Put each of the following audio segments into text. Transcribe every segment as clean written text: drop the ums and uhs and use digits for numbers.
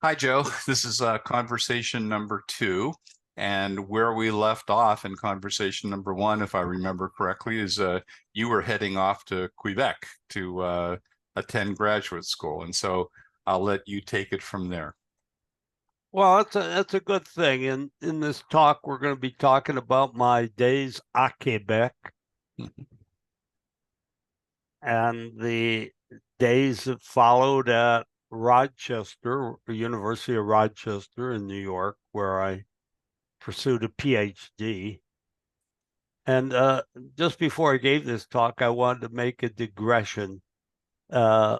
Hi, Joe. This is conversation number two. And where we left off in conversation number one, if I remember correctly, is you were heading off to Quebec to attend graduate school. And so I'll let you take it from there. Well, that's a good thing. In this talk, we're going to be talking about my days à Quebec and the days that followed at Rochester, the University of Rochester in New York, where I pursued a PhD. And just before I gave this talk, I wanted to make a digression uh,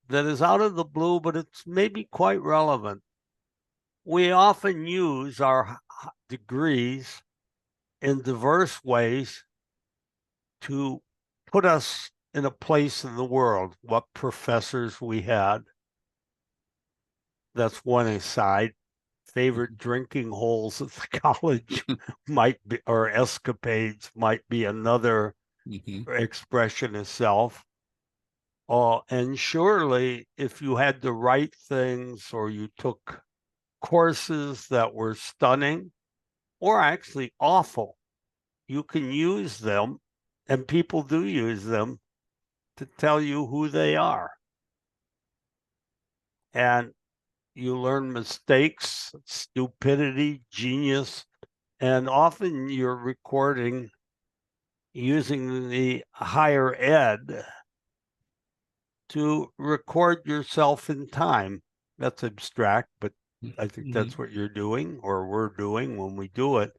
that is out of the blue, but it's maybe quite relevant. We often use our degrees in diverse ways to put us in a place in the world, what professors we had. That's one aside. Favorite drinking holes at the college might be, or escapades might be another expression itself. And surely, if you had the right things or you took courses that were stunning or actually awful, you can use them, and people do use them to tell you who they are. And you learn mistakes, stupidity, genius, and often you're recording using the higher ed to record yourself in time. That's abstract, but I think that's what you're doing or we're doing when we do it.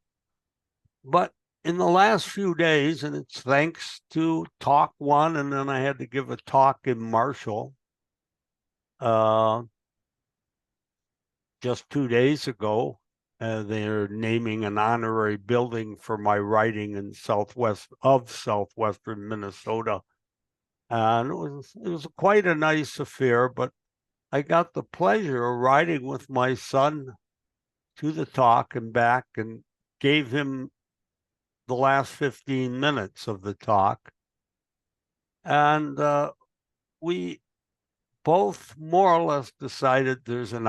But in the last few days, and it's thanks to talk one, and then I had to give a talk in Marshall just 2 days ago. They're naming an honorary building for my writing in southwestern Minnesota. And it was quite a nice affair, but I got the pleasure of riding with my son to the talk and back and gave him the last 15 minutes of the talk. And we both more or less decided there's an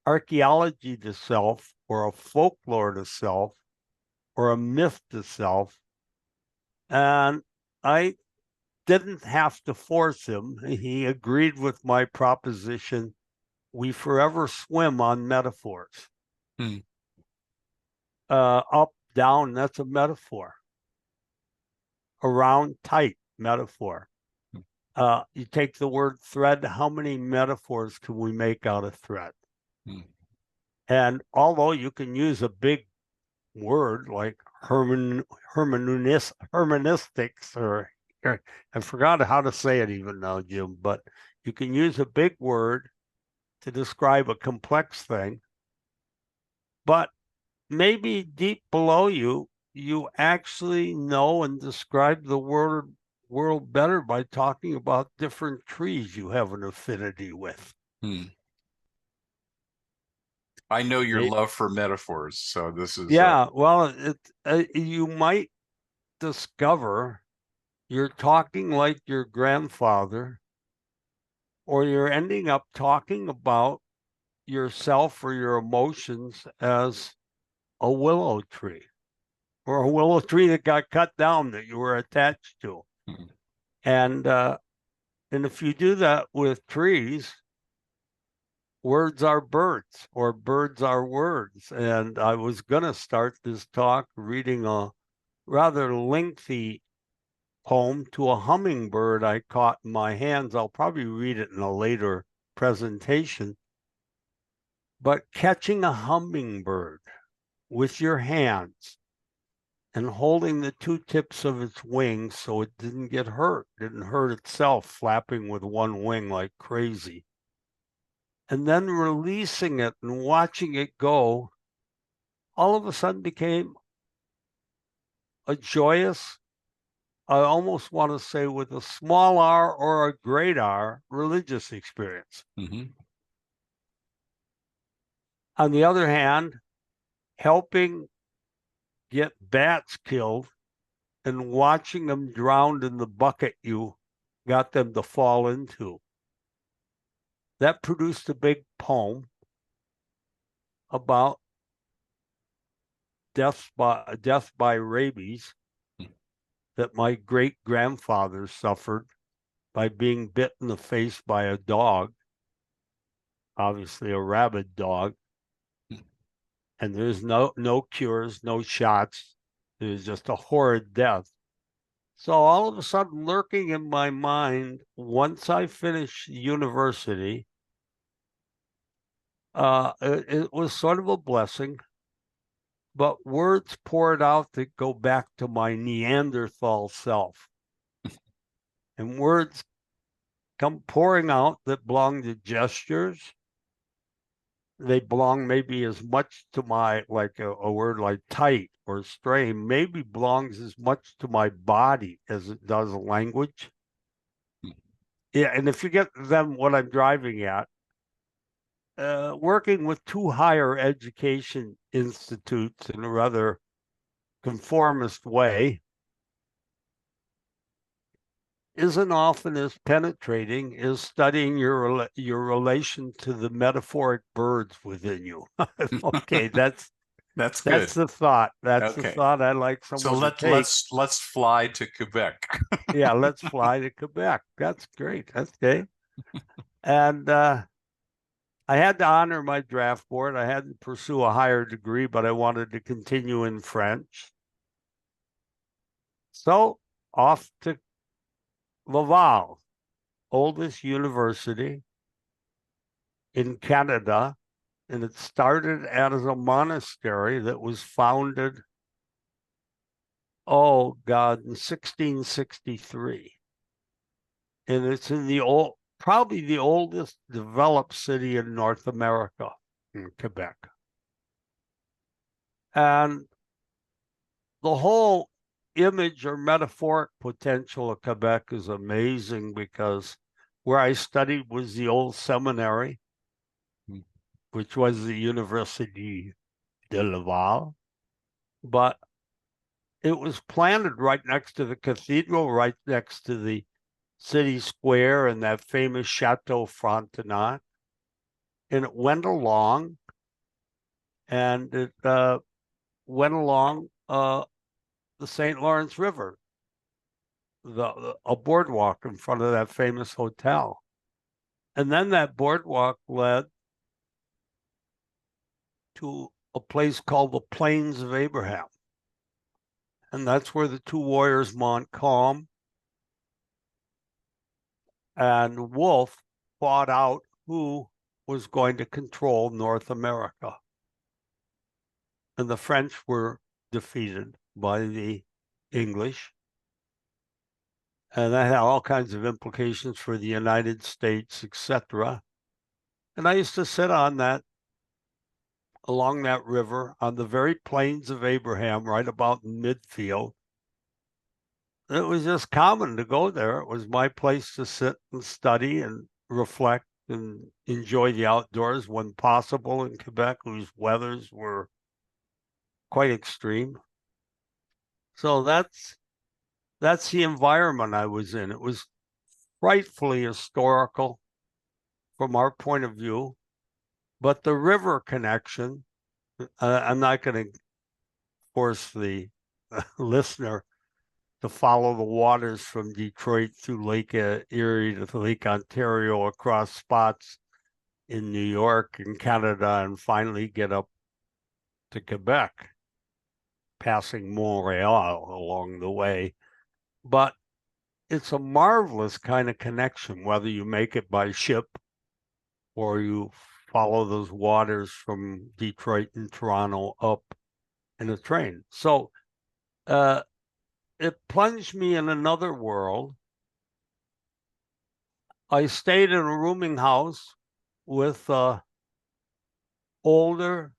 archaeology to self, or a folklore to self, or a myth to self. And I didn't have to force him. He agreed with my proposition. We forever swim on metaphors. Up, down, that's a metaphor. Around, tight, metaphor. You take the word thread, how many metaphors can we make out of thread? And although you can use a big word like hermeneutics, or I forgot how to say it even now, Jim, but you can use a big word to describe a complex thing. But maybe deep below you, you actually know and describe the world better by talking about different trees you have an affinity with. I know your love for metaphors, so this is well, you might discover you're talking like your grandfather, or you're ending up talking about yourself or your emotions as a willow tree, or a willow tree that got cut down that you were attached to. And if you do that with trees, words are birds, or birds are words. And I was going to start this talk reading a rather lengthy poem to a hummingbird I caught in my hands. I'll probably read it in a later presentation. But catching a hummingbird with your hands and holding the two tips of its wings so it didn't get hurt, didn't hurt itself, flapping with one wing like crazy, and then releasing it and watching it go, all of a sudden became a joyous, I almost want to say with a small r or a great R, religious experience. On the other hand, helping get bats killed and watching them drowned in the bucket you got them to fall into. that produced a big poem about death by rabies that my great grandfather suffered by being bit in the face by a dog, obviously a rabid dog. And there's no cures, no shots. It was just a horrid death. So all of a sudden, lurking in my mind, once I finished university, it was sort of a blessing, but words poured out that go back to my Neanderthal self. And words come pouring out that belong to gestures. They belong maybe as much to my, like a word like tight or stray, maybe belongs as much to my body as it does language. Yeah, and if you get them what I'm driving at, working with two higher education institutes in a rather conformist way isn't often as penetrating as studying your relation to the metaphoric birds within you. Okay, that's good. the thought. That's the Okay. thought I'd like So someone to take. let's fly to Quebec. Yeah, let's fly to Quebec. That's great. That's okay. And I had to honor my draft board. I had to pursue a higher degree, but I wanted to continue in French. So off to Laval, oldest university in Canada. And it started as a monastery that was founded, oh God, in 1663. And it's in probably the oldest developed city in North America, in Quebec. And the whole image or metaphoric potential of Quebec is amazing because where I studied was the old seminary, which was the Université de Laval. But it was planted right next to the cathedral, right next to the city square and that famous Chateau Frontenac. And it went along, and it went along the St. Lawrence River, a boardwalk in front of that famous hotel. And then that boardwalk led to a place called the Plains of Abraham. And that's where the two warriors Montcalm and Wolfe fought out who was going to control North America. And the French were defeated by the English. And that had all kinds of implications for the United States, etc. And I used to sit on that, along that river, on the very Plains of Abraham, right about in midfield. It was just common to go there. It was my place to sit and study and reflect and enjoy the outdoors when possible in Quebec, whose weathers were quite extreme. So that's the environment I was in. It was frightfully historical from our point of view, but the river connection, I'm not going to force the listener to follow the waters from Detroit through Lake Erie to Lake Ontario, across spots in New York and Canada, and finally get up to Quebec, passing Montreal along the way. But it's a marvelous kind of connection, whether you make it by ship or you follow those waters from Detroit and Toronto up in a train. So it plunged me in another world. I stayed in a rooming house with an older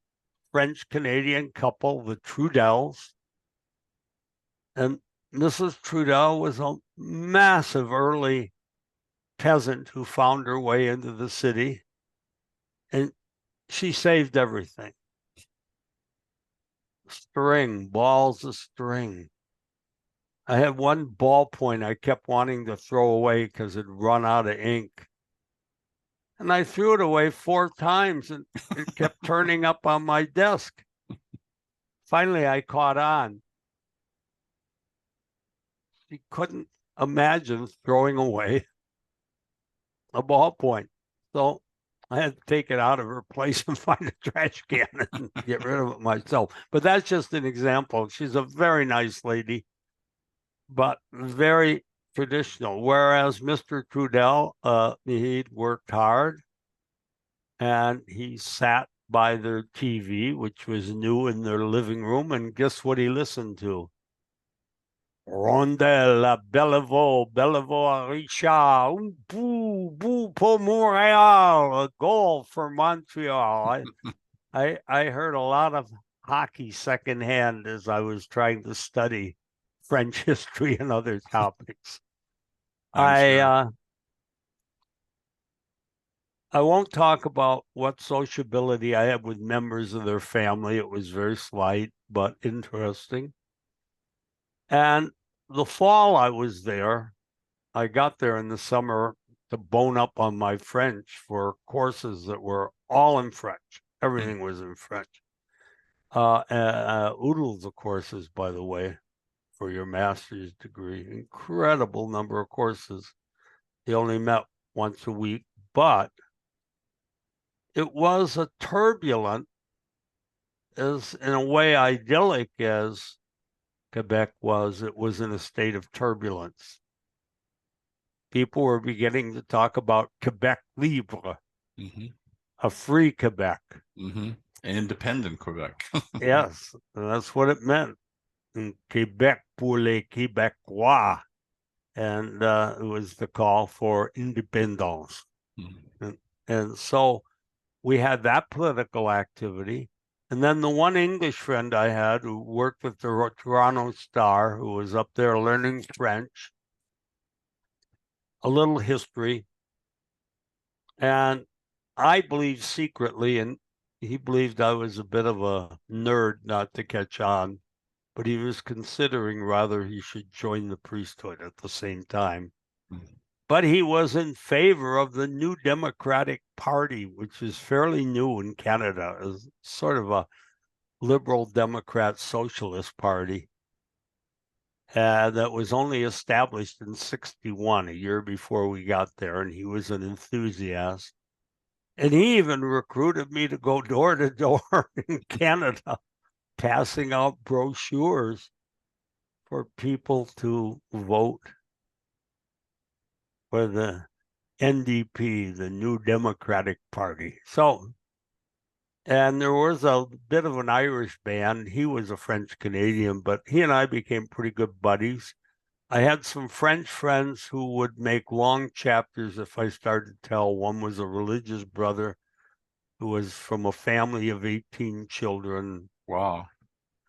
French-Canadian couple, the Trudels. And Mrs. Trudel was a massive early peasant who found her way into the city. And she saved everything. String, balls of string. I had one ballpoint I kept wanting to throw away because it'd run out of ink. And I threw it away 4 times and it kept turning up on my desk. Finally, I caught on. She couldn't imagine throwing away a ballpoint. So I had to take it out of her place and find a trash can and get rid of it myself. But that's just an example. She's a very nice lady, but very traditional. Whereas Mr. Trudell, he'd worked hard and he sat by their TV, which was new in their living room. And guess what he listened to? Rondelle, Bellevaux, Richard, boo, pour Montreal, a goal for Montreal. I heard a lot of hockey secondhand as I was trying to study French history and other topics. I'm sure. I won't talk about what sociability I had with members of their family. It was very slight, but interesting. And the fall I was there, I got there in the summer to bone up on my French for courses that were all in French. Everything was in French. Oodles of courses, by the way, for your master's degree. Incredible number of courses. They only met once a week, but it was a turbulent, as in a way idyllic as Quebec was. It was in a state of turbulence. People were beginning to talk about Quebec libre, a free Quebec. Independent Quebec. Yes, that's what it meant. Quebec pour les Québécois. And it was the call for independence. And so we had that political activity. And then the one English friend I had who worked with the Toronto Star, who was up there learning French, a little history. And I believed secretly, and he believed I was a bit of a nerd not to catch on, but he was considering whether he should join the priesthood at the same time. But he was in favor of the New Democratic Party, which is fairly new in Canada, as sort of a liberal Democrat socialist party that was only established in 1961, a year before we got there, and he was an enthusiast. And he even recruited me to go door to door in Canada, passing out brochures for people to vote for the NDP, the New Democratic Party. So, and there was a bit of an Irish band. He was a French Canadian, but he and I became pretty good buddies. I had some French friends who would make long chapters if I started to tell. One was a religious brother who was from a family of 18 children. Wow.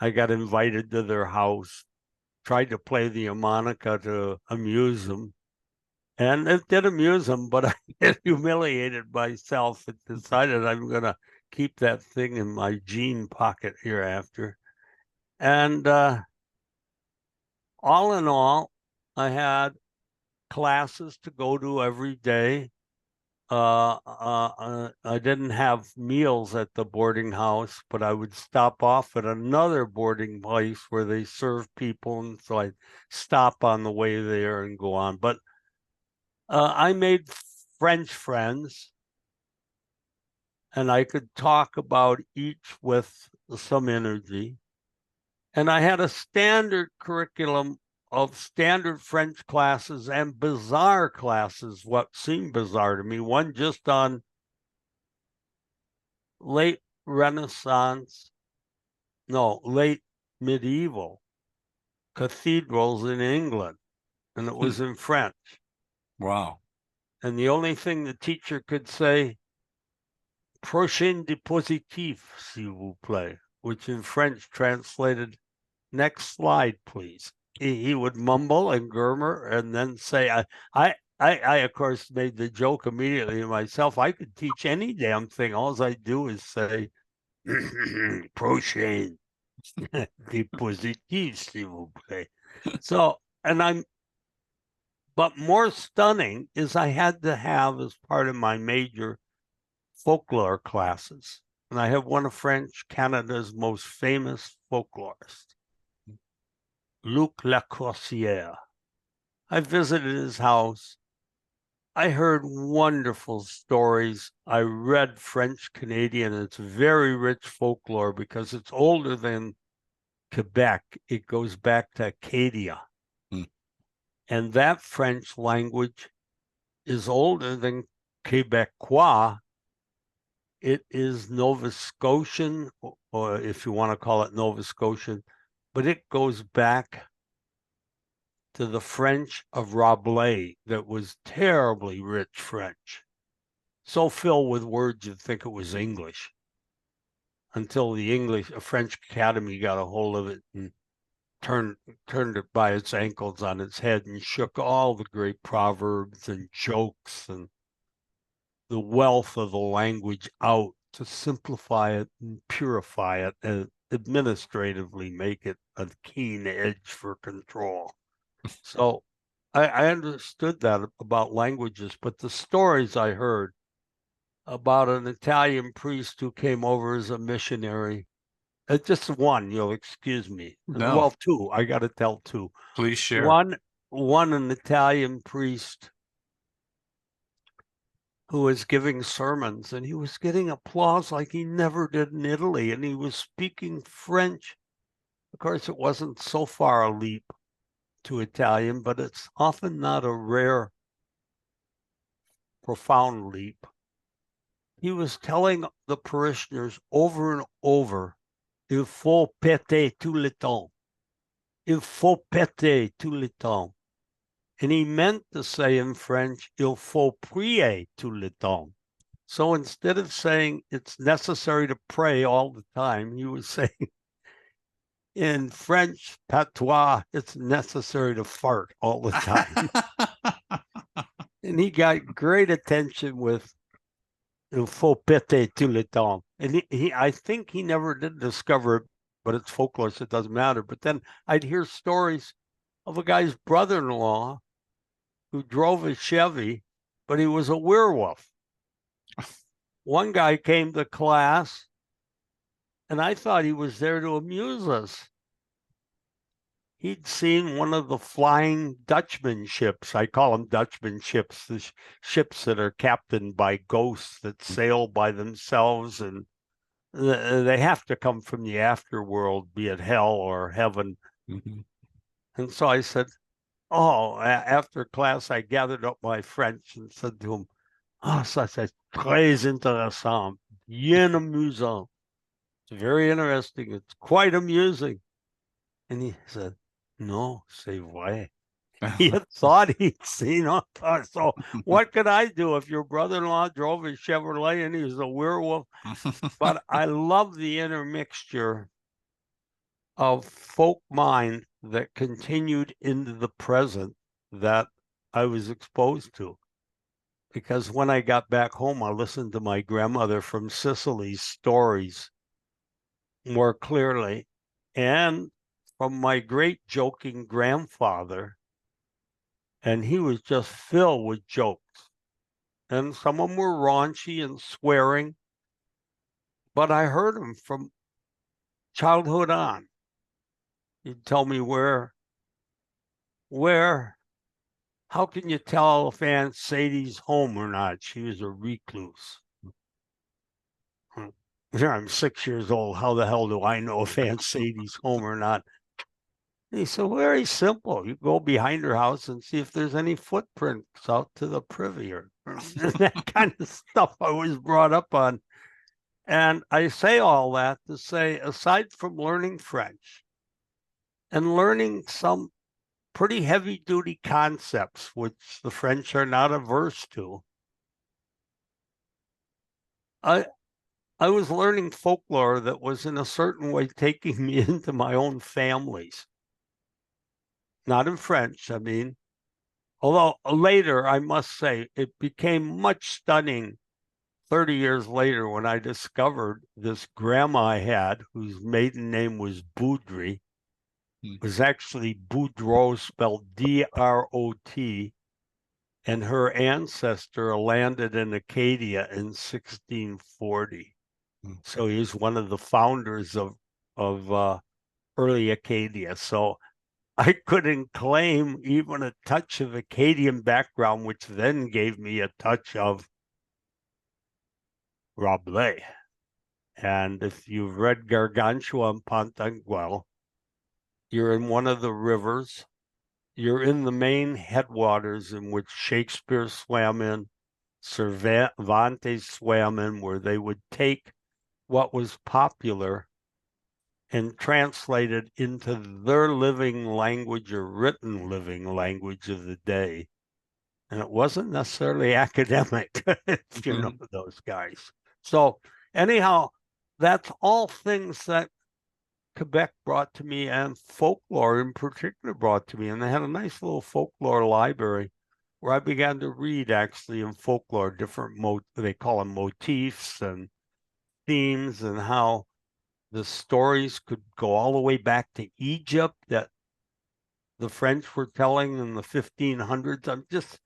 I got invited to their house, tried to play the harmonica to amuse them. And it did amuse them, but I get humiliated myself and decided I'm going to keep that thing in my jean pocket hereafter. And all in all, I had classes to go to every day. I didn't have meals at the boarding house, but I would stop off at another boarding place where they serve people. And so I'd stop on the way there and go on. But I made French friends, and I could talk about each with some energy. And I had a standard curriculum of standard French classes and bizarre classes, what seemed bizarre to me. One just on late medieval cathedrals in England, and it was in French. Wow. And the only thing the teacher could say, prochain dispositif, s'il vous plaît, which in French translated, next slide, please. He would mumble and murmur and then say, I of course, made the joke immediately to myself. I could teach any damn thing. All I do is say, prochain dispositif, s'il vous plaît. So, but more stunning is I had to have, as part of my major, folklore classes. And I have one of French Canada's most famous folklorists, Luc Lacourcière. I visited his house. I heard wonderful stories. I read French Canadian. It's very rich folklore because it's older than Quebec. It goes back to Acadia. Hmm. And that French language is older than Quebecois. It is Nova Scotian, or if you want to call it Nova Scotian, but it goes back to the French of Rabelais that was terribly rich French, so filled with words you'd think it was English, until the French Academy got a hold of it and turned it by its ankles on its head and shook all the great proverbs and jokes and the wealth of the language out to simplify it and purify it and administratively make it a keen edge for control. So I understood that about languages, but the stories I heard about an Italian priest who came over as a missionary, just one, you'll excuse me. No, Well, two, I got to tell two. please share. One, an Italian priest who was giving sermons, and he was getting applause like he never did in Italy, and he was speaking French. Of course, it wasn't so far a leap to Italian, but it's often not a rare, profound leap. He was telling the parishioners over and over, il faut péter tout le temps. Il faut péter tout le temps. And he meant to say in French, il faut prier tout le temps. So instead of saying it's necessary to pray all the time, he was saying in French patois, it's necessary to fart all the time. And he got great attention with il faut péter tout le temps. And I think he never did discover it, but it's folklore, so it doesn't matter. But then I'd hear stories of a guy's brother-in-law who drove a Chevy, but he was a werewolf. One guy came to class, and I thought he was there to amuse us. He'd seen one of the Flying Dutchman ships. I call them Dutchman ships, the ships that are captained by ghosts that sail by themselves, and they have to come from the afterworld, be it hell or heaven. Mm-hmm. And so I said, after class, I gathered up my French and said to him, ça c'est très intéressant, bien amusant. It's very interesting. It's quite amusing. And he said, no, c'est vrai. He had thought he'd seen us. So what could I do if your brother-in-law drove a Chevrolet and he was a werewolf? But I love the intermixture of folk mind that continued into the present that I was exposed to. Because when I got back home, I listened to my grandmother from Sicily's stories more clearly, and from my great joking grandfather, and he was just filled with jokes. And some of them were raunchy and swearing, but I heard them from childhood on. He'd tell me how can you tell if Aunt Sadie's home or not? She was a recluse. I'm 6 years old. How the hell do I know if Aunt Sadie's home or not? And he said, very simple. You go behind her house and see if there's any footprints out to the privy or that kind of stuff I was brought up on. And I say all that to say, aside from learning French and learning some pretty heavy duty concepts, which the French are not averse to, I was learning folklore that was in a certain way taking me into my own families. Not in French, I mean, although later, I must say, it became much stunning 30 years later when I discovered this grandma I had, whose maiden name was Boudry, was actually Boudreau, spelled D-R-O-T. and her ancestor landed in Acadia in 1640. So he's one of the founders of early Acadia. So I couldn't claim even a touch of Acadian background, which then gave me a touch of Rabelais. And if you've read Gargantua and Pantagruel, you're in one of the rivers. You're in the main headwaters in which Shakespeare swam in, Cervantes swam in, where they would take what was popular and translate it into their living language or written living language of the day. And it wasn't necessarily academic, if you know those guys. So anyhow, that's all things that Quebec brought to me, and folklore in particular brought to me. And they had a nice little folklore library where I began to read actually in folklore different they call them motifs and themes, and how the stories could go all the way back to Egypt that the French were telling in the 1500s. I'm just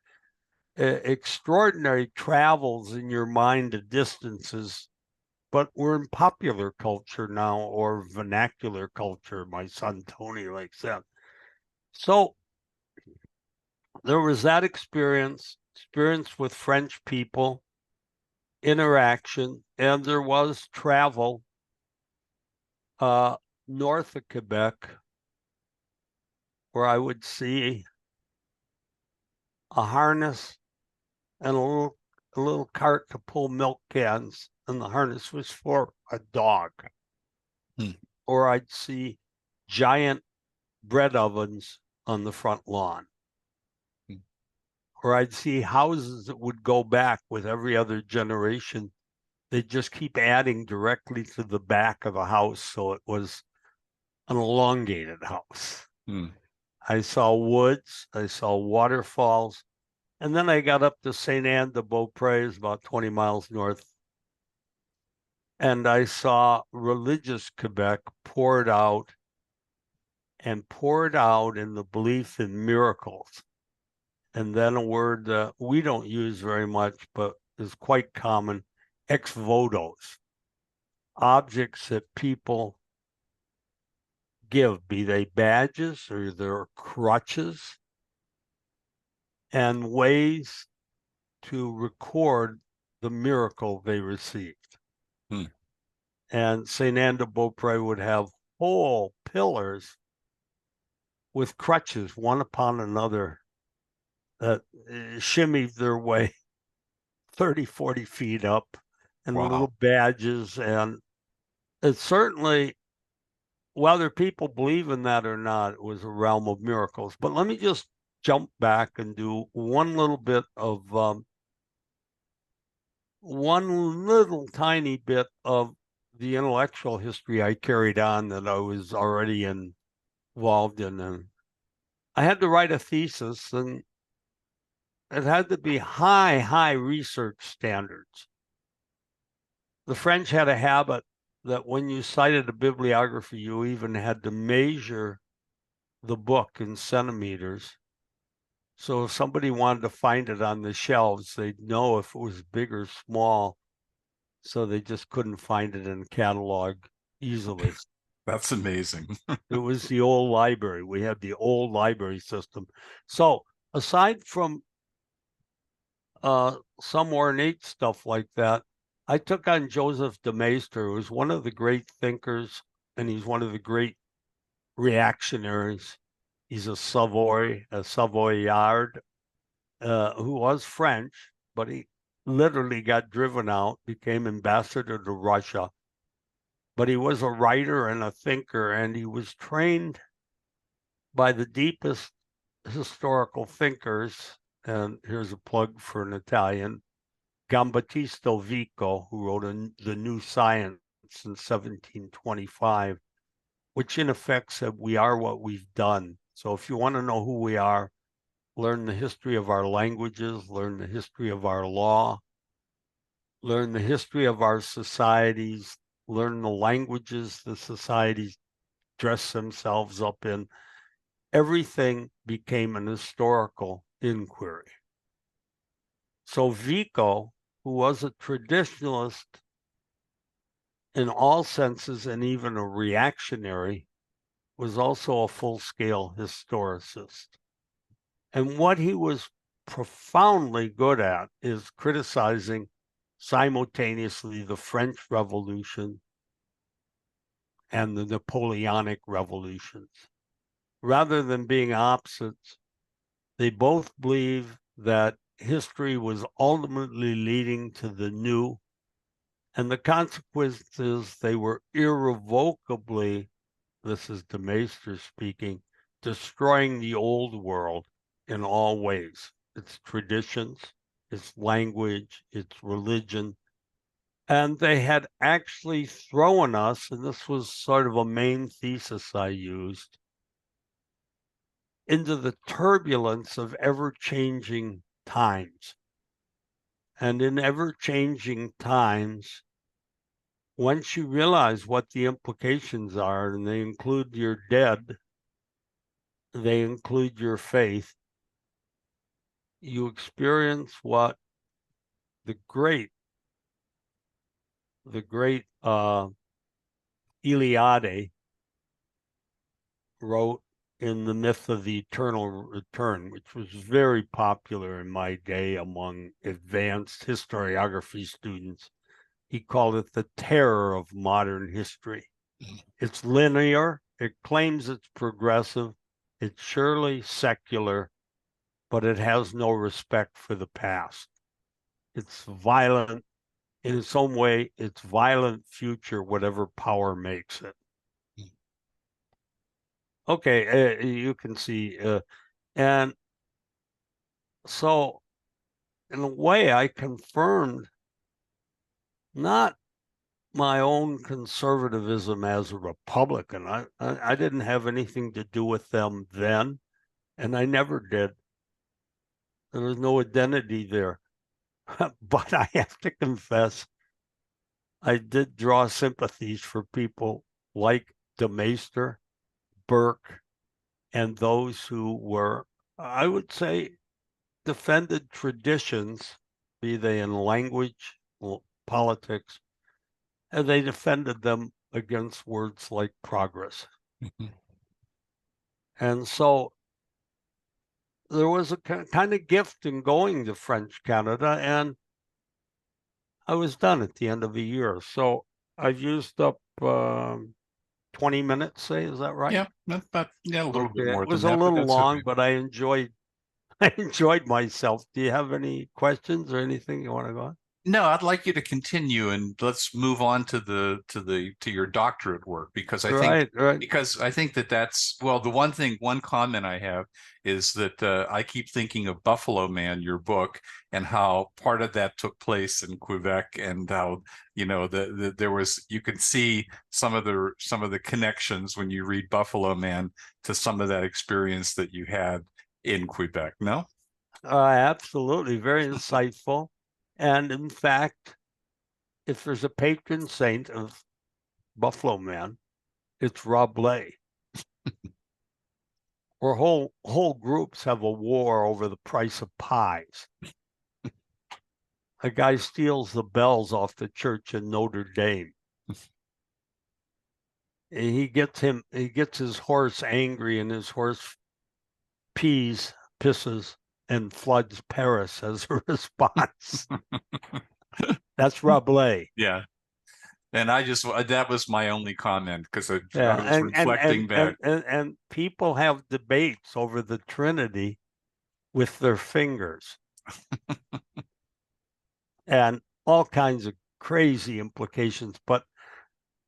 extraordinary travels in your mind to distances, but we're in popular culture now, or vernacular culture. My son Tony likes that. So there was that experience with French people, interaction, and there was travel north of Quebec, where I would see a harness and a little cart to pull milk cans, and the harness was for a dog. Or I'd see giant bread ovens on the front lawn. Or I'd see houses that would go back with every other generation. They'd just keep adding directly to the back of the house, so it was an elongated house. I saw woods, I saw waterfalls, and then I got up to Saint Anne de Beaupré, about 20 miles north, and I saw religious Quebec poured out in the belief in miracles. And then a word that we don't use very much, but is quite common, ex votos, objects that people give, be they badges or their crutches, and ways to record the miracle they received. And Saint Anne de Beaupré would have whole pillars with crutches, one upon another, that shimmied their way 30, 40 feet up, and little badges. And it certainly, whether people believe in that or not, it was a realm of miracles. But let me just jump back and do one little bit of one little tiny bit of the intellectual history I carried on that I was already involved in. And I had to write a thesis, and it had to be high research standards. The French had a habit that when you cited a bibliography, you even had to measure the book in centimeters. So if somebody wanted to find it on the shelves, they'd know if it was big or small. So they just couldn't find it in the catalog easily. That's amazing. It was the old library. We had the old library system. So aside from some ornate stuff like that, I took on Joseph de Maistre, who was one of the great thinkers, and he's one of the great reactionaries. He's a Savoyard, who was French, but he literally got driven out, became ambassador to Russia. But he was a writer and a thinker, and he was trained by the deepest historical thinkers. And here's a plug for an Italian, Giambattista Vico, who wrote The New Science in 1725, which in effect said, we are what we've done. So if you want to know who we are, learn the history of our languages, learn the history of our law, learn the history of our societies, learn the languages the societies dress themselves up in. Everything became an historical inquiry. So Vico, who was a traditionalist in all senses and even a reactionary, was also a full-scale historicist. And what he was profoundly good at is criticizing simultaneously the French Revolution and the Napoleonic revolutions. Rather than being opposites, they both believe that history was ultimately leading to the new, and the consequences, they were irrevocably, this is de Maester speaking, destroying the old world in all ways, its traditions, its language, its religion. And they had actually thrown us, and this was sort of a main thesis I used, into the turbulence of ever-changing times. And in ever-changing times, once you realize what the implications are, and they include your dead, they include your faith, you experience what the great Iliade wrote in The Myth of the Eternal Return, which was very popular in my day among advanced historiography students. He called it the terror of modern history. It's linear, it claims it's progressive, it's surely secular, but it has no respect for the past. It's violent. In its own way, it's violent future, whatever power makes it. Okay, you can see. And so, in a way, I confirmed not my own conservatism as a Republican. I didn't have anything to do with them then, and I never did. There was no identity there. But I have to confess, I did draw sympathies for people like de Maester, Burke, and those who were, I would say, defended traditions, be they in language, politics, and they defended them against words like progress. And so there was a kind of gift in going to French Canada, and I was done at the end of a year. So I've used up 20 minutes, say, is that right? Yeah, but yeah, a little bit Okay. more It was than a that, but little that's okay. long, but I enjoyed I enjoyed myself. Do you have any questions or anything you want to go on? No, I'd like you to continue and let's move on to to your doctorate work because Right. I think that that's well, one comment I have is that I keep thinking of Buffalo Man, your book, and how part of that took place in Quebec, and how there was, you can see some of the connections when you read Buffalo Man to some of that experience that you had in Quebec. No? Absolutely. Very insightful. And in fact, if there's a patron saint of Buffalo Man, it's Rabelais. Or whole groups have a war over the price of pies. A guy steals the bells off the church in Notre Dame. And he gets his horse angry, and his horse pisses, and floods Paris as a response. That's Rabelais. Yeah. And that was my only comment because I Yeah, was reflecting back. and people have debates over the Trinity with their fingers, and all kinds of crazy implications. But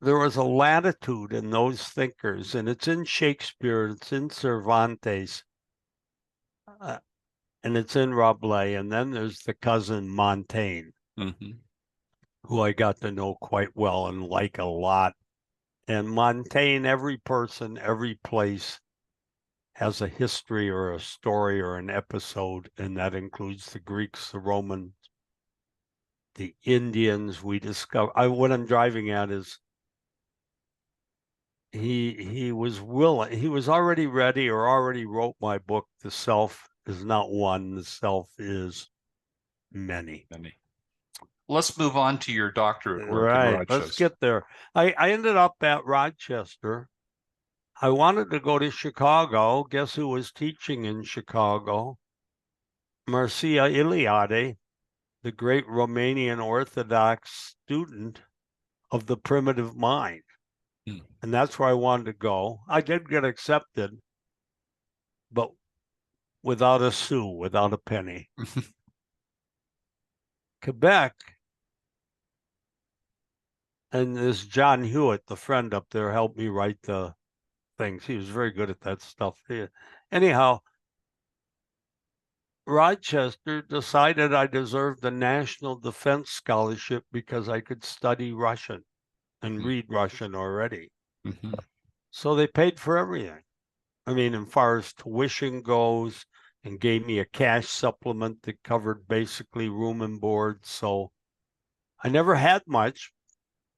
there was a latitude in those thinkers, and it's in Shakespeare, it's in Cervantes, and it's in Rabelais, and then there's the cousin Montaigne, who I got to know quite well and like a lot. And Montaigne, every person, every place has a history or a story or an episode, and that includes the Greeks, the Romans, the Indians. We discover. What I'm driving at is he was willing. He was already ready, or already wrote my book. The Self is not one. The Self is. many. Let's move on to your doctorate work in Right. Rochester. Let's get there. I ended up at Rochester. I wanted to go to Chicago. Guess who was teaching in Chicago? Marcia Iliade, the great Romanian Orthodox student of the primitive mind. And that's where I wanted to go. I did get accepted, but without a sou, without a penny. Quebec, and this John Hewitt, the friend up there, helped me write the things. He was very good at that stuff. Anyhow, Rochester decided I deserved a National Defense Scholarship because I could study Russian and read Russian already. So they paid for everything. I mean, as far as tuition goes, and gave me a cash supplement that covered basically room and board. So I never had much,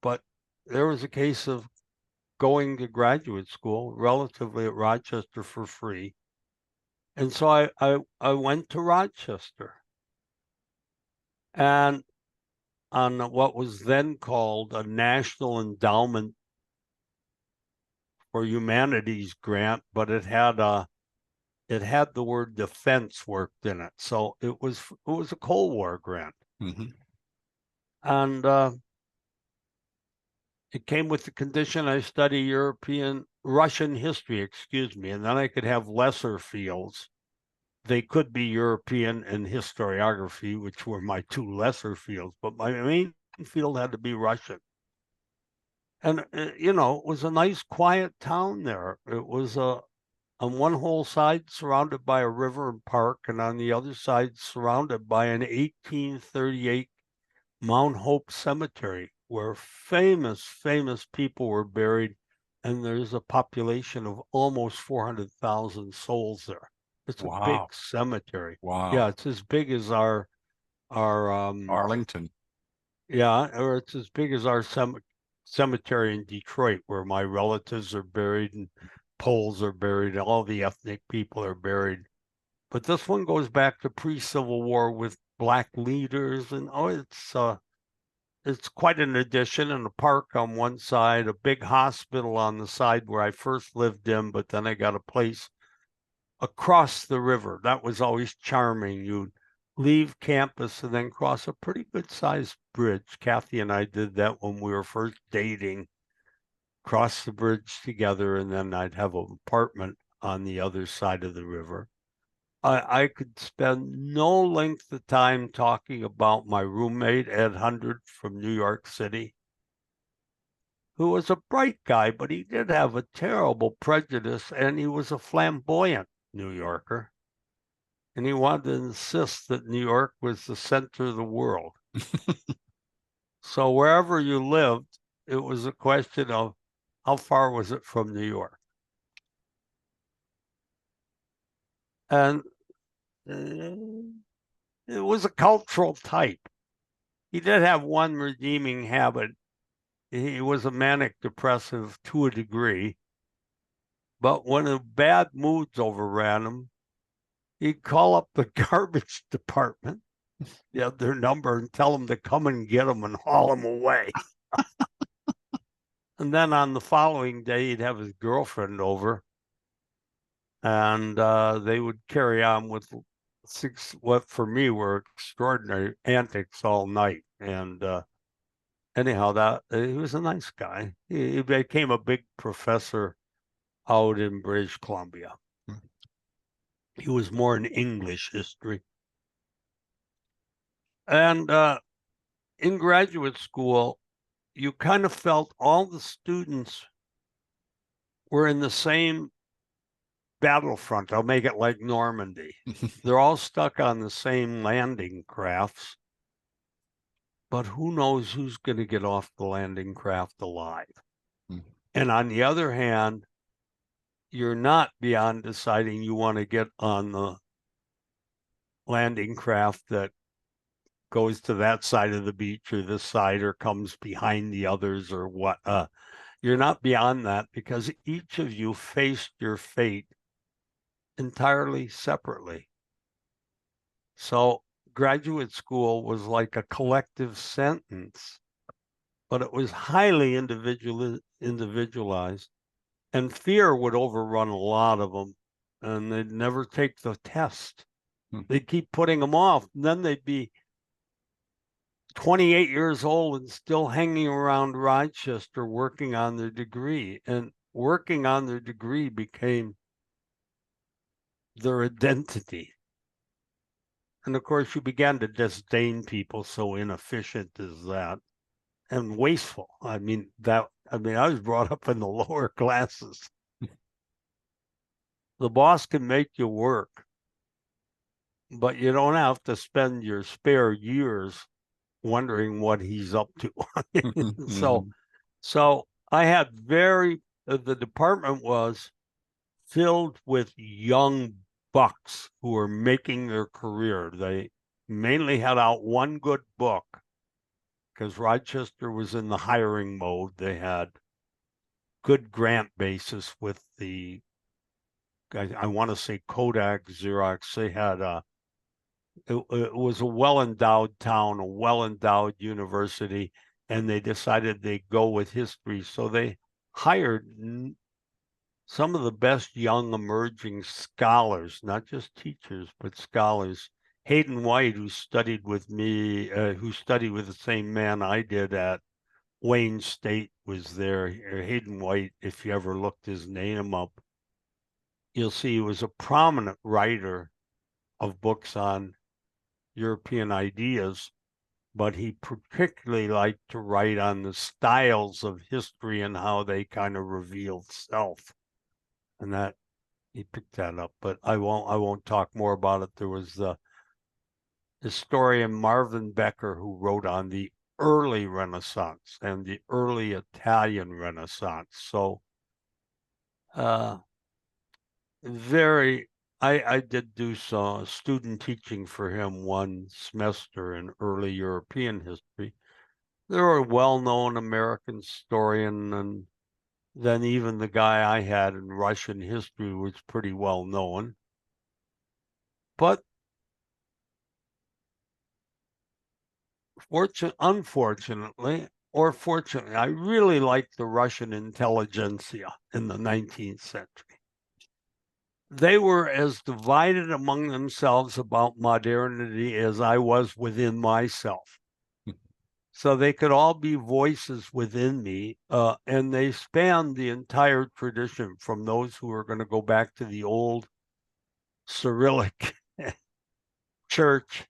but there was a case of going to graduate school relatively at Rochester for free. And so I went to Rochester. And on what was then called a National Endowment for Humanities grant, but it had the word defense worked in it. So it was a Cold War grant. And it came with the condition I study Russian history, and then I could have lesser fields. They could be European and historiography, which were my two lesser fields, but my main field had to be Russian. And, it was a nice, quiet town there. It was on one whole side surrounded by a river and park, and on the other side surrounded by an 1838 Mount Hope Cemetery, where famous people were buried, and there's a population of almost 400,000 souls there. It's a big cemetery. Wow. Yeah, it's as big as our Arlington. Yeah, or it's as big as our cemetery in Detroit, where my relatives are buried and Poles are buried, and all the ethnic people are buried. But this one goes back to pre-Civil War with Black leaders, and it's quite an addition, and a park on one side, a big hospital on the side where I first lived in, but then I got a place across the river. That was always charming. You'd leave campus and then cross a pretty good sized bridge. Kathy and I did that when we were first dating, cross the bridge together, and then I'd have an apartment on the other side of the river. I could spend no length of time talking about my roommate, Ed Hundred from New York City, who was a bright guy, but he did have a terrible prejudice, and he was a flamboyant New Yorker. And he wanted to insist that New York was the center of the world. So wherever you lived, it was a question of how far was it from New York? And it was a cultural type. He did have one redeeming habit. He was a manic depressive to a degree, but when the bad moods overran him, he'd call up the garbage department, their number, and tell them to come and get him and haul him away. And then on the following day, he'd have his girlfriend over, and they would carry on with what for me were extraordinary antics all night. And anyhow, he was a nice guy. He became a big professor out in British Columbia. He was more in English history. And in graduate school, you kind of felt all the students were in the same battlefront. I'll make it like Normandy. They're all stuck on the same landing crafts, but who knows who's going to get off the landing craft alive. And on the other hand, you're not beyond deciding you want to get on the landing craft that goes to that side of the beach or this side or comes behind the others or what. You're not beyond that because each of you faced your fate entirely separately. So graduate school was like a collective sentence, but it was highly individualized, and fear would overrun a lot of them, and they'd never take the test. Hmm. They'd keep putting them off, and then they'd be 28 years old and still hanging around Rochester working on their degree. And working on their degree became their identity. And of course, you began to disdain people so inefficient as that and wasteful. I was brought up in the lower classes. The boss can make you work, but you don't have to spend your spare years wondering what he's up to. So, so I had the department was filled with young bucks who were making their career. They mainly had out one good book because Rochester was in the hiring mode. They had good grant basis with I want to say Kodak, Xerox. They had it was a well-endowed town, a well-endowed university, and they decided they'd go with history. So they hired some of the best young emerging scholars, not just teachers, but scholars. Hayden White, who studied with me, who studied with the same man I did at Wayne State, was there. Hayden White, if you ever looked his name up, you'll see he was a prominent writer of books on European ideas, but he particularly liked to write on the styles of history and how they kind of revealed self. And that he picked that up, but I won't talk more about it. There was the historian Marvin Becker who wrote on the early Renaissance and the early Italian Renaissance. So I did do some student teaching for him one semester in early European history. They're a well-known American historian, and then even the guy I had in Russian history was pretty well known. But unfortunately, or fortunately, I really liked the Russian intelligentsia in the 19th century. They were as divided among themselves about modernity as I was within myself. So they could all be voices within me, and they spanned the entire tradition from those who are going to go back to the old Cyrillic church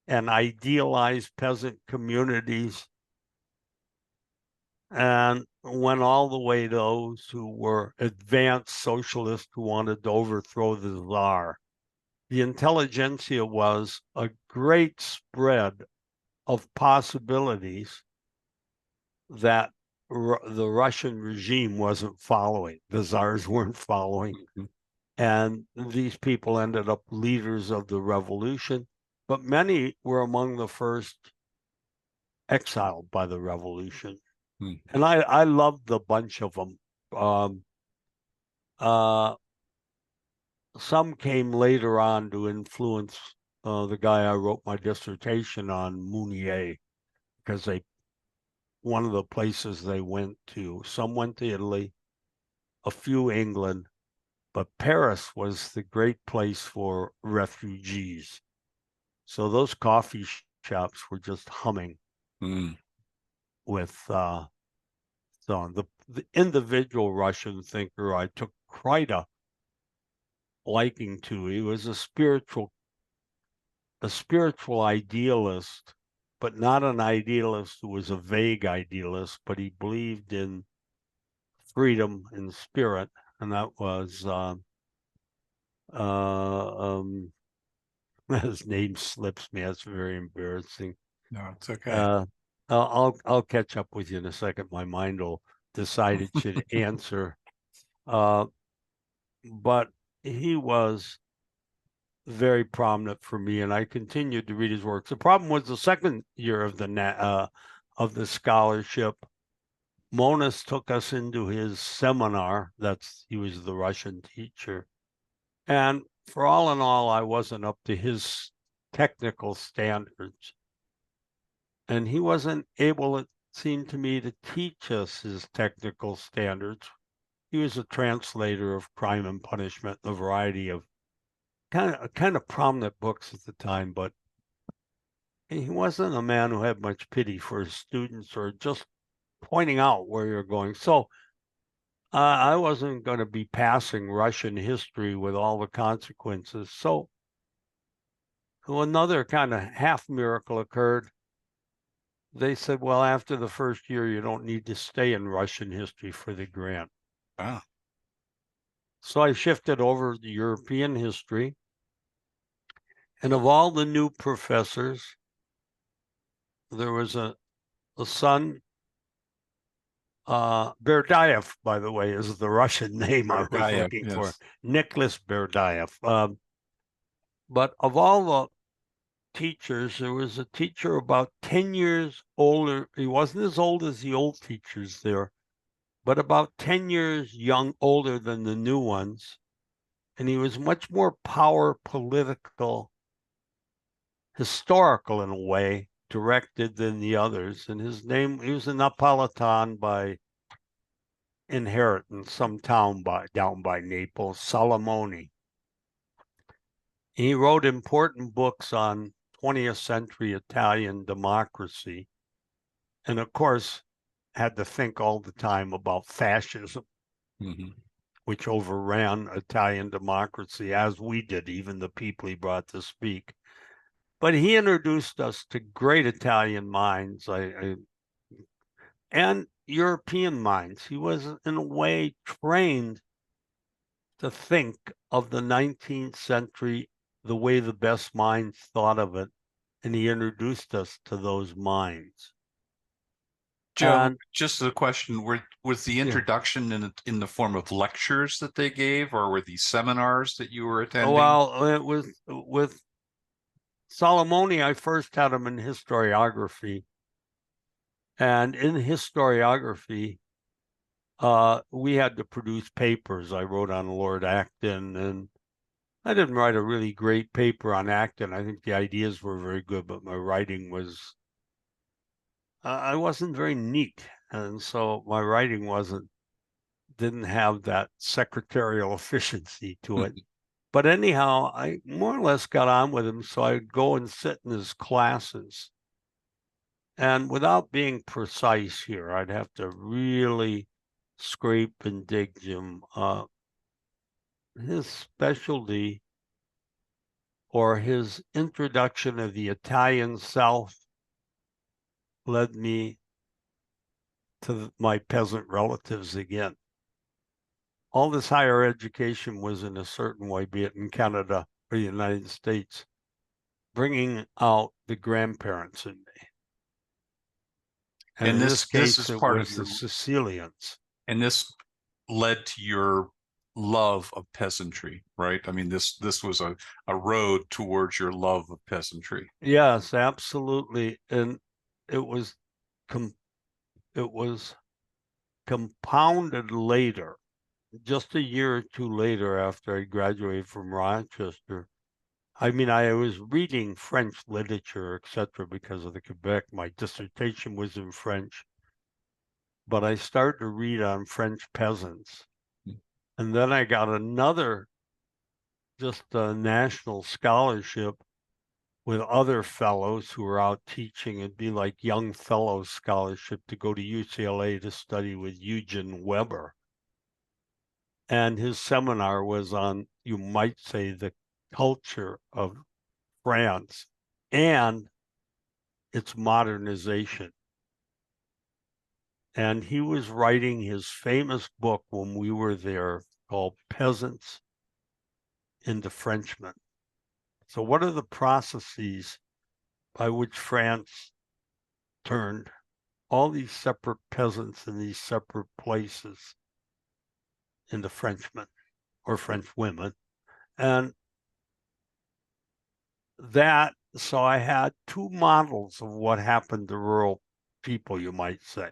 and idealized peasant communities, and went all the way to those who were advanced socialists who wanted to overthrow the czar. The intelligentsia was a great spread of possibilities that the Russian regime wasn't following, the czars weren't following. Mm-hmm. And these people ended up leaders of the revolution, but many were among the first exiled by the revolution. Mm-hmm. And I loved the bunch of them. Some came later on to influence the guy I wrote my dissertation on, Mounier, because one of the places they went to, some went to Italy, a few England, but Paris was the great place for refugees. So those coffee shops were just humming with so the individual Russian thinker I took quite a liking to. He was a spiritual idealist, but not an idealist who was a vague idealist, but he believed in freedom and spirit, and that was his name slips me. That's very embarrassing. No, it's okay. I'll catch up with you in a second. My mind will decide it should answer. But he was very prominent for me, and I continued to read his works. The problem was the second year of the scholarship. Monas took us into his seminar. He was the Russian teacher. And for all in all, I wasn't up to his technical standards. And he wasn't able, it seemed to me, to teach us his technical standards. He was a translator of Crime and Punishment, a variety of kind of prominent books at the time, but he wasn't a man who had much pity for his students or just pointing out where you're going. So I wasn't going to be passing Russian history with all the consequences. So another kind of half miracle occurred. They said, well, after the first year, you don't need to stay in Russian history for the grant. Ah. So I shifted over to European history. And of all the new professors, there was a son, Berdayev, by the way, is the Russian name I was Berdayev, looking for. yes. Nicholas Berdayev. But of all the teachers, there was a teacher about 10 years older. He wasn't as old as the old teachers there, but about 10 years older than the new ones. And he was much more political, historical in a way, directed than the others. And his name, he was a Napolitan by inheritance, some town down by Naples, Salamone. He wrote important books on 20th century Italian democracy. And of course, had to think all the time about fascism, which overran Italian democracy, as we did, even the people he brought to speak. But he introduced us to great Italian minds and European minds. He was, in a way, trained to think of the 19th century the way the best minds thought of it, and he introduced us to those minds. Joe, just a question: was the introduction in the form of lectures that they gave, or were these seminars that you were attending? Well, it was with Salamone. I first had him in historiography, and in historiography, we had to produce papers. I wrote on Lord Acton, and I didn't write a really great paper on Acton. I think the ideas were very good, but my writing was, I wasn't very neat. And so my writing didn't have that secretarial efficiency to it. But anyhow, I more or less got on with him. So I'd go and sit in his classes. And without being precise here, I'd have to really scrape and dig Jim. His specialty, or his introduction of the Italian South, led me to my peasant relatives again. All this higher education was in a certain way, be it in Canada or the United States, bringing out the grandparents in me. And in this case, is it part was of the Sicilians. And this led to your love of peasantry, right? I mean, this was a road towards your love of peasantry. Yes, absolutely. And it was compounded later, just a year or two later after I graduated from Rochester. I mean, I was reading French literature, etc., because of the Quebec. My dissertation was in French, but I started to read on French peasants. And then I got another, just a national scholarship with other fellows who were out teaching. It'd be like young fellows scholarship to go to UCLA to study with Eugen Weber. And his seminar was on, you might say, the culture of France and its modernization. And he was writing his famous book when we were there called Peasants into Frenchmen. So what are the processes by which France turned all these separate peasants in these separate places into Frenchmen or French women? And so I had two models of what happened to rural people, you might say,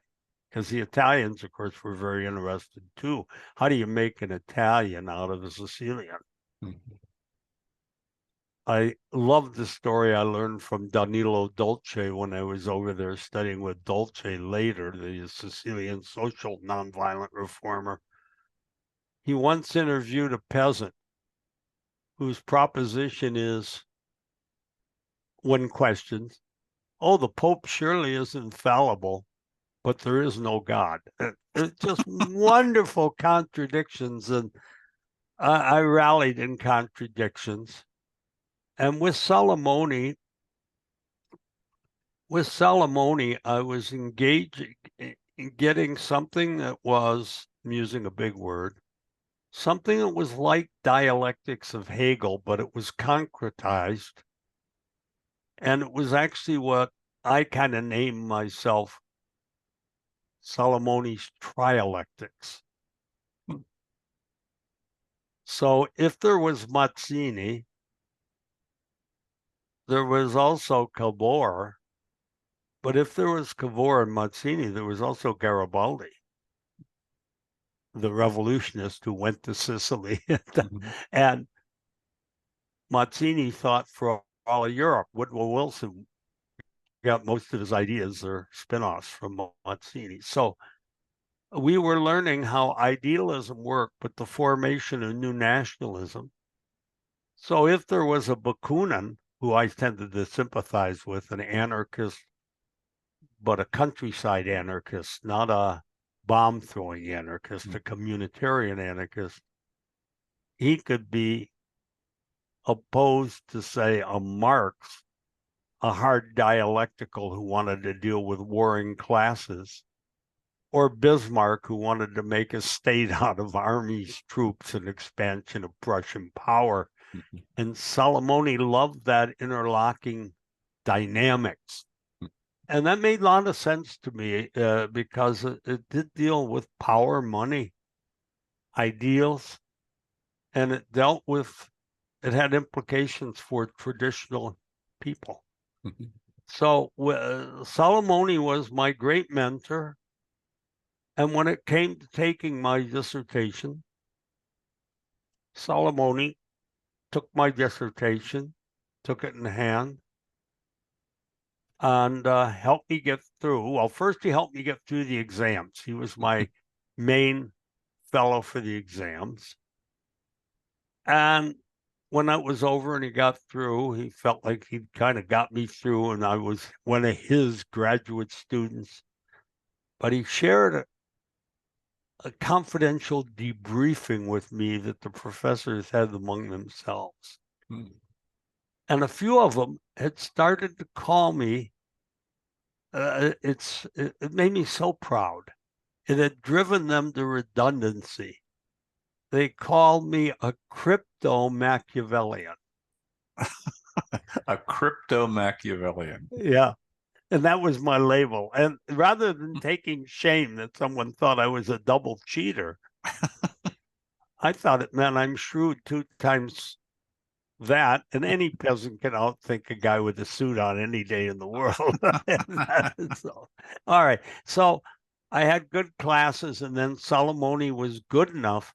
because the Italians, of course, were very interested too. How do you make an Italian out of a Sicilian? I love the story I learned from Danilo Dolce when I was over there studying with Dolce later, the Sicilian social nonviolent reformer. He once interviewed a peasant whose proposition is, when questioned, oh, the Pope surely is infallible, but there is no God. It's just wonderful contradictions. And I rallied in contradictions. And with Salamone, I was engaging in getting something that was, I'm using a big word, something that was like dialectics of Hegel, but it was concretized. And it was actually what I kind of named myself Salomone's trialectics. So if there was Mazzini, there was also Cavour. But if there was Cavour and Mazzini, there was also Garibaldi, the revolutionist who went to Sicily. And Mazzini thought for all of Europe. Woodrow Wilson got most of his ideas or spin-offs from Mazzini. So we were learning how idealism worked, but the formation of new nationalism. So if there was a Bakunin, who I tended to sympathize with, an anarchist, but a countryside anarchist, not a bomb-throwing anarchist, a communitarian anarchist, he could be opposed to, say, a Marx, a hard dialectical who wanted to deal with warring classes, or Bismarck, who wanted to make a state out of armies, troops, and expansion of Prussian power. And Salamone loved that interlocking dynamics. And that made a lot of sense to me because it did deal with power, money, ideals, and it dealt with, it had implications for traditional people. So Salamone was my great mentor. And when it came to taking my dissertation, Salamone took my dissertation, took it in hand, and helped me get through. Well, first he helped me get through the exams. He was my main fellow for the exams. And when that was over and he got through, he felt like he'd kind of got me through, and I was one of his graduate students. But he shared a confidential debriefing with me that the professors had among themselves. And a few of them had started to call me. It made me so proud. It had driven them to redundancy. They called me a crypto Machiavellian. A crypto Machiavellian. Yeah. And that was my label. And rather than taking shame that someone thought I was a double cheater, I thought it meant I'm shrewd 2 times that, and any peasant can outthink a guy with a suit on any day in the world. So, all right. So I had good classes, and then Salamone was good enough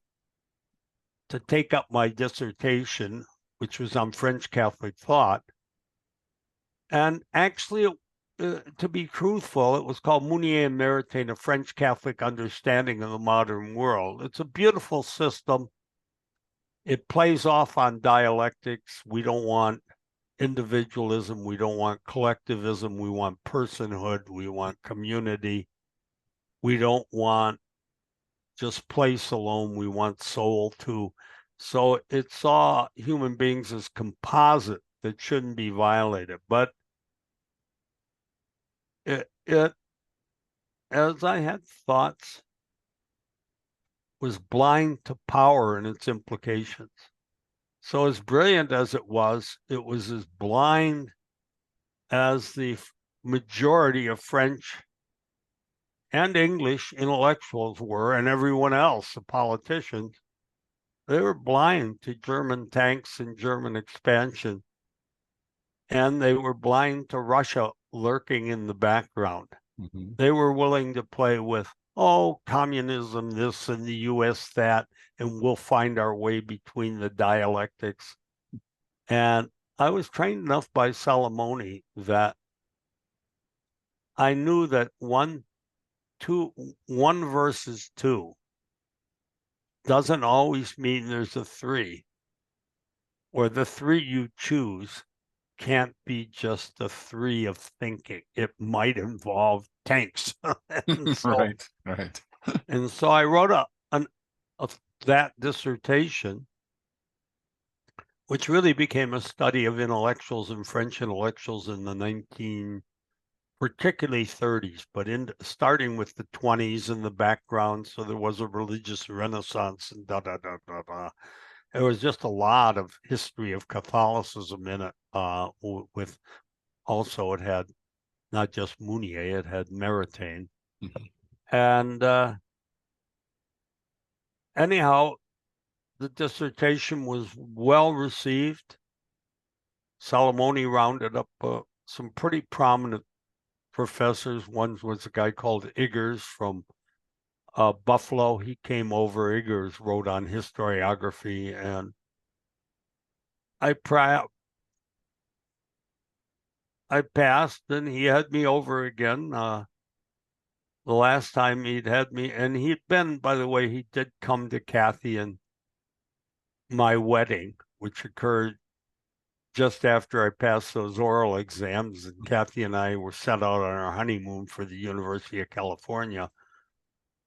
to take up my dissertation, which was on French Catholic thought. And actually, to be truthful, it was called Mounier and Maritain, a French Catholic understanding of the modern world. It's a beautiful system. It plays off on dialectics. We don't want individualism. We don't want collectivism. We want personhood. We want community. We don't want just place alone. We want soul too. So it saw human beings as composite that shouldn't be violated. But it as I had thoughts, was blind to power and its implications. So as brilliant as it was as blind as the majority of French and English intellectuals were, and everyone else, the politicians. They were blind to German tanks and German expansion. And they were blind to Russia lurking in the background. They were willing to play with, oh, communism, this, and the US, that, and we'll find our way between the dialectics. And I was trained enough by Salamone that I knew that one versus two doesn't always mean there's a three, or the three you choose can't be just the three of thinking. It might involve tanks. Right, right. And so I wrote that dissertation, which really became a study of intellectuals and French intellectuals in the particularly 30s, but starting with the 20s in the background. So there was a religious renaissance and da da da da da. There was just a lot of history of Catholicism in it. With also it had not just Mounier, it had Maritain, and anyhow, the dissertation was well received. Salamone rounded up some pretty prominent professors. One was a guy called Iggers from Buffalo. He came over. Iggers wrote on historiography, and I passed, and he had me over again. The last time he'd had me, and he'd been, by the way, he did come to Kathy and my wedding, which occurred just after I passed those oral exams, and Kathy and I were set out on our honeymoon for the University of California.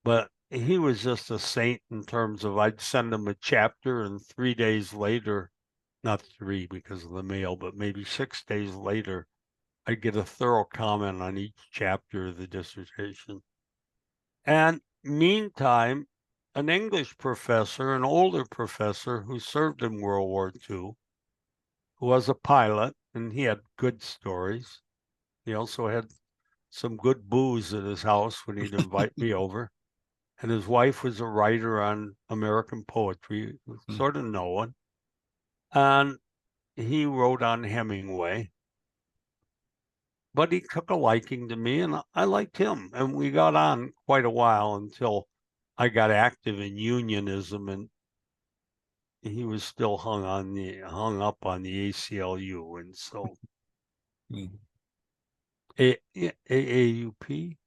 But he was just a saint in terms of I'd send him a chapter, and 3 days later, not three because of the mail, but maybe 6 days later, I'd get a thorough comment on each chapter of the dissertation. And meantime, an English professor, an older professor who served in World War II, who was a pilot, and he had good stories. He also had some good booze at his house when he'd invite me over. And his wife was a writer on American poetry, sort of known. And he wrote on Hemingway. But he took a liking to me, and I liked him. And we got on quite a while until I got active in unionism, and he was still hung up on the ACLU. And so AAUP,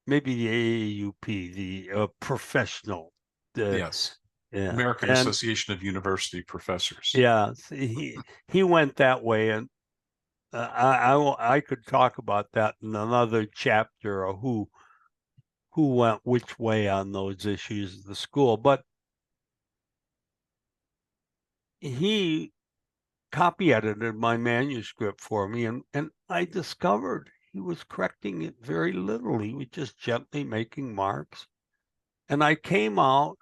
maybe the AAUP, the professional. Yes. Yeah. American Association of University Professors. Yeah, he went that way, and I could talk about that in another chapter of who went which way on those issues of the school. But he copy edited my manuscript for me, and I discovered he was correcting it very little. He was just gently making marks. And I came out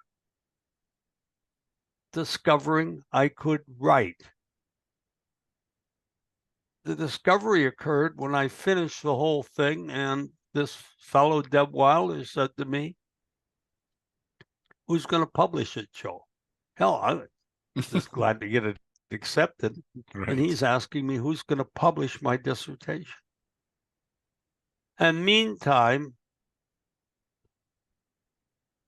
discovering I could write. The discovery occurred when I finished the whole thing, and this fellow, Deb Wilder, said to me, "Who's going to publish it, Joe?" Hell, I'm just glad to get it accepted. Right. And he's asking me who's going to publish my dissertation. And meantime,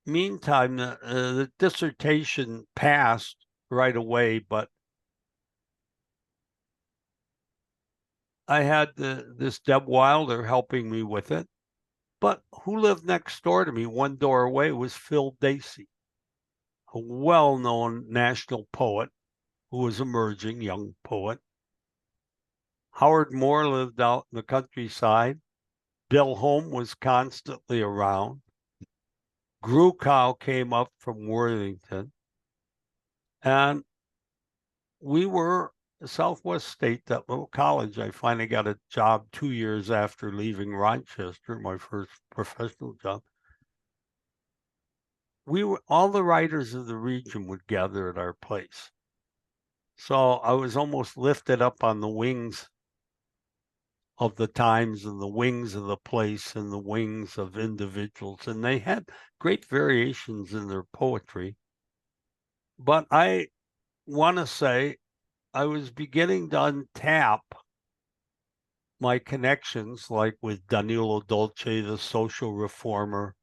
the dissertation passed right away, but I had this Deb Wilder helping me with it. But who lived next door to me, one door away, was Phil Dacey, a well-known national poet who was emerging, young poet. Howard Moore lived out in the countryside. Bill Home was constantly around. Grucow came up from Worthington. And we were Southwest State, that little college. I finally got a job 2 years after leaving Rochester, my first professional job. All the writers of the region would gather at our place. So I was almost lifted up on the wings of the times and the wings of the place and the wings of individuals. And they had great variations in their poetry. But I want to say I was beginning to untap my connections, like with Danilo Dolce, the social reformer,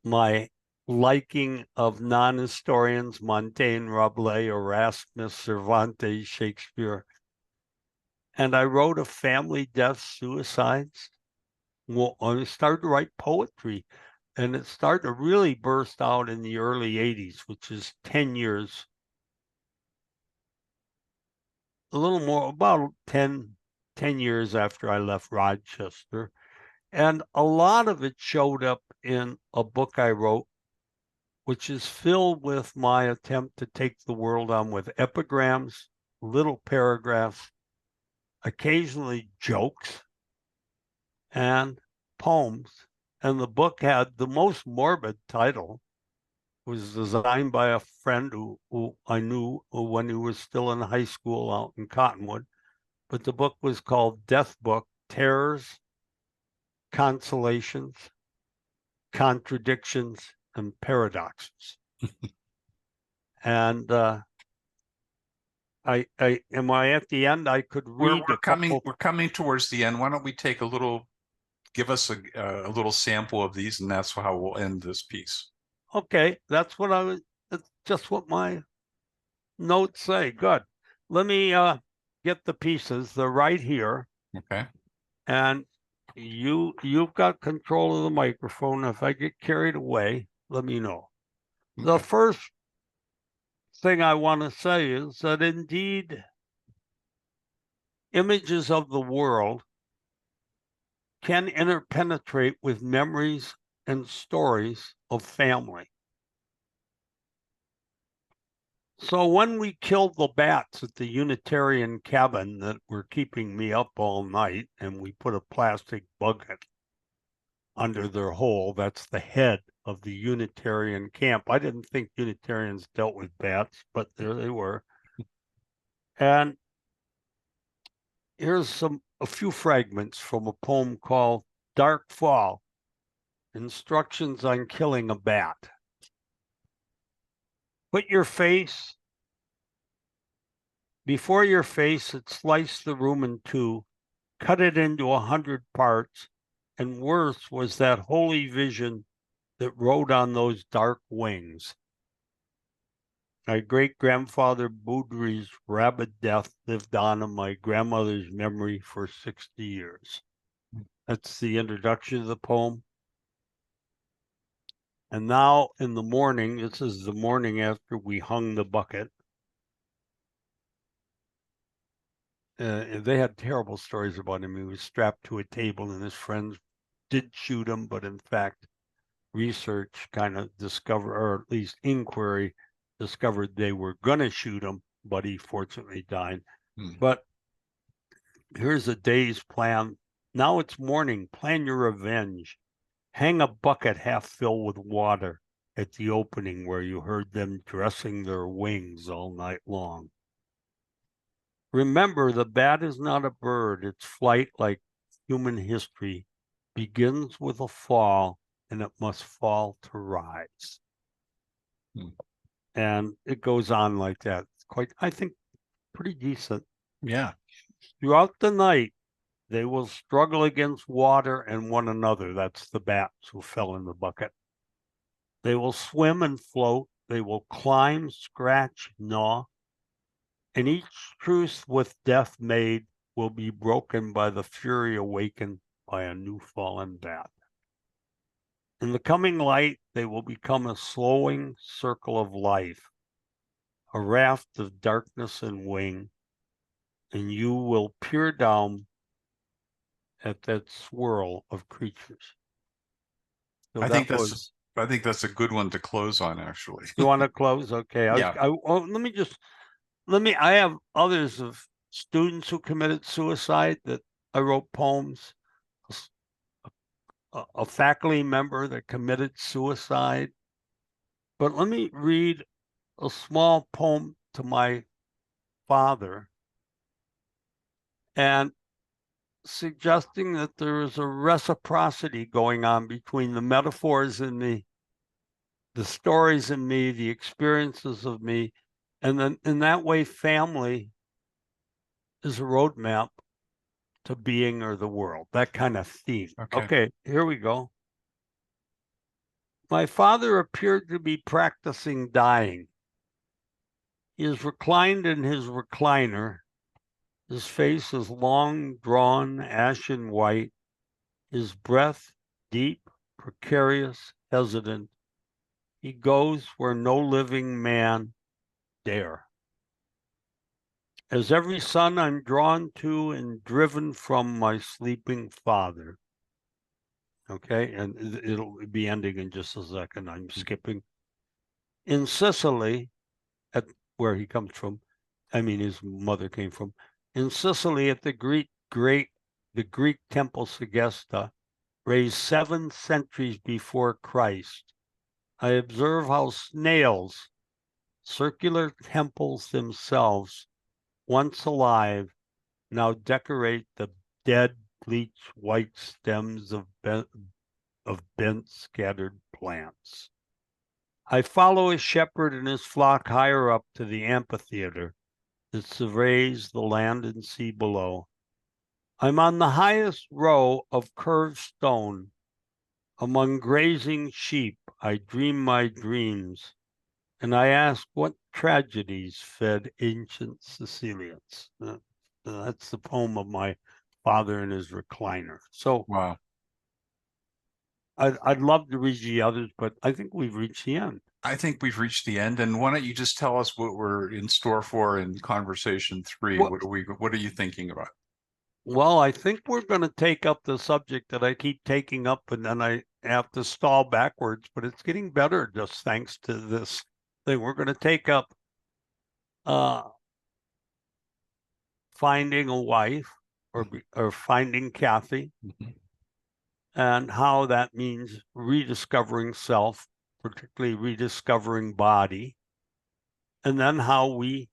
my liking of non-historians, Montaigne, Rabelais, Erasmus, Cervantes, Shakespeare, and I wrote a family deaths, suicides. Well, I started to write poetry, and it started to really burst out in the early 80s, which is 10 years, a little more, about 10 years after I left Rochester. And a lot of it showed up in a book I wrote, which is filled with my attempt to take the world on with epigrams, little paragraphs, occasionally jokes, and poems. And the book had the most morbid title. It was designed by a friend who I knew when he was still in high school out in Cottonwood. But the book was called Death Book, Terrors, Consolations, Contradictions, and Paradoxes. And I am I at the end? I could read We're a couple. we're coming towards the end. Why don't we take a little, give us a little sample of these, and that's how we'll end this piece. Okay, that's just what my notes say. Good. Let me get the pieces. They're right here. Okay. And you've got control of the microphone. If I get carried away, let me know. Okay. The first thing I want to say is that indeed images of the world can interpenetrate with memories and stories of family. So when we killed the bats at the Unitarian cabin that were keeping me up all night, and we put a plastic bucket under their hole, that's the head of the Unitarian camp. I didn't think Unitarians dealt with bats, but there they were. And here's a few fragments from a poem called Dark Fall, Instructions on Killing a Bat. Put your face before your face, it sliced the room in two, cut it into 100 parts, and worse was that holy vision that rode on those dark wings. My great-grandfather Boudry's rabid death lived on in my grandmother's memory for 60 years. That's the introduction of the poem. And now in the morning, this is the morning after we hung the bucket. They had terrible stories about him. He was strapped to a table and his friends did shoot him, but in fact, research kind of discovered, or at least inquiry discovered they were going to shoot him, but he fortunately died. But here's a day's plan. Now it's morning. Plan your revenge. Hang a bucket half filled with water at the opening where you heard them dressing their wings all night long. Remember, the bat is not a bird. Its flight, like human history, begins with a fall, and it must fall to rise. And it goes on like that. It's quite, I think, pretty decent. Yeah. Throughout the night, they will struggle against water and one another. That's the bats who fell in the bucket. They will swim and float. They will climb, scratch, gnaw. And each truce with death made will be broken by the fury awakened by a new fallen bat. In the coming light, they will become a slowing circle of life, a raft of darkness and wing, and you will peer down at that swirl of creatures. So I think that's a good one to close on, actually. You want to close? Okay. Yeah. I have others of students who committed suicide that I wrote poems. A faculty member that committed suicide. But let me read a small poem to my father, and suggesting that there is a reciprocity going on between the metaphors in me, the stories in me, the experiences of me, and then in that way, family is a roadmap to being or the world, that kind of theme. Okay, here we go. My father appeared to be practicing dying. He is reclined in his recliner, His face is long, drawn, ashen white, his breath deep, precarious, hesitant. He goes where no living man dare. As every son I'm drawn to and driven from my sleeping father. Okay, and it'll be ending in just a second. I'm skipping. In Sicily, at where he comes from, I mean his mother came from. In Sicily, at the Greek temple Segesta, raised 7 centuries before Christ, I observe how snails, circular temples themselves, once alive, now decorate the dead, bleached white stems of bent, scattered plants. I follow a shepherd and his flock higher up to the amphitheater that surveys the land and sea below. I'm on the highest row of curved stone. Among grazing sheep, I dream my dreams, and I ask what tragedies fed ancient Sicilians. That's the poem of my father in his recliner. So Wow. I'd love to read the others, but I think we've reached the end. I think we've reached the end. And why don't you just tell us what we're in store for in conversation 3? Well, What are you thinking about? well, I think we're going to take up the subject that I keep taking up, and then I have to stall backwards, but it's getting better just thanks to this thing. We're going to take up finding a wife or finding Kathy, Mhm. and how that means rediscovering self, particularly rediscovering body, and then how we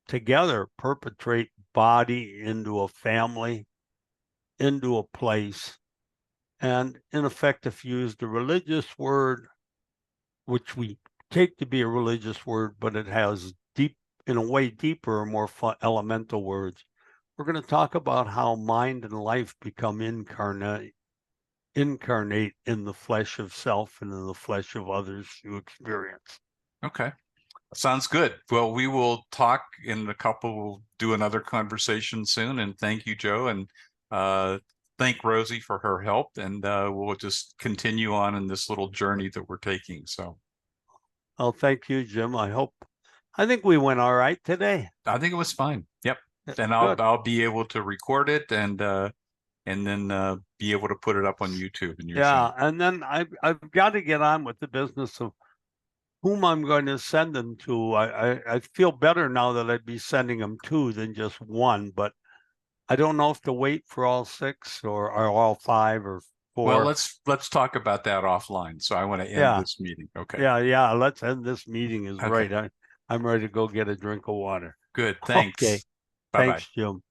together perpetrate body into a family, into a place. And in effect, if you use the religious word, which we take to be a religious word, but it has deep, in a way, deeper or more elemental words, we're going to talk about how mind and life become incarnate in the flesh of self and in the flesh of others you experience. Okay. Sounds good. Well, we will talk in a couple, we'll do another conversation soon. And thank you, Joe. And thank Rosie for her help. And we'll just continue on in this little journey that we're taking. So Oh, thank you, Jim. I think we went all right today. I think it was fine. Yep. And Good. I'll be able to record it and then be able to put it up on YouTube in your Yeah, channel. and then I've got to get on with the business of whom I'm going to send them to. I feel better now that I'd be sending them 2 than just 1, but I don't know if to wait for all 6 or all 5 or Well, 4. let's talk about that offline. So I want to end Yeah, this meeting. Okay. yeah. Let's end this meeting is Okay. right. I'm ready to go get a drink of water. Good. Okay. Thanks. Bye-bye. Thanks, Jim.